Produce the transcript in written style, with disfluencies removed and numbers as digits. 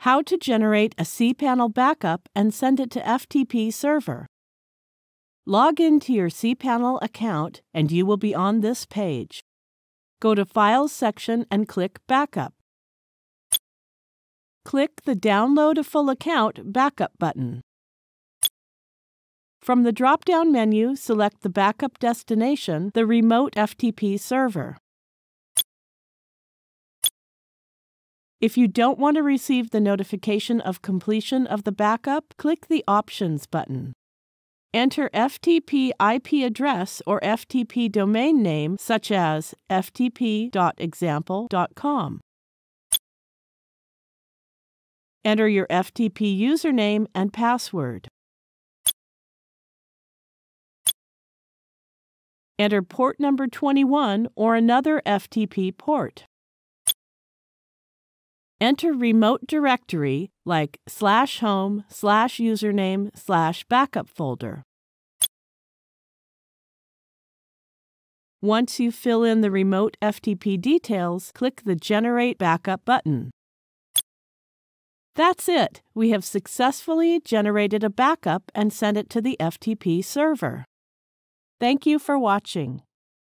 How to generate a cPanel backup and send it to FTP Server. Log into your cPanel account and you will be on this page. Go to Files section and click Backup. Click the Download a Full Account Backup button. From the drop-down menu, select the backup destination, the remote FTP server. If you don't want to receive the notification of completion of the backup, click the Options button. Enter FTP IP address or FTP domain name such as ftp.example.com. Enter your FTP username and password. Enter port number 21 or another FTP port. Enter remote directory like /home/username/backup folder. Once you fill in the remote FTP details, click the Generate Backup button. That's it! We have successfully generated a backup and sent it to the FTP server. Thank you for watching.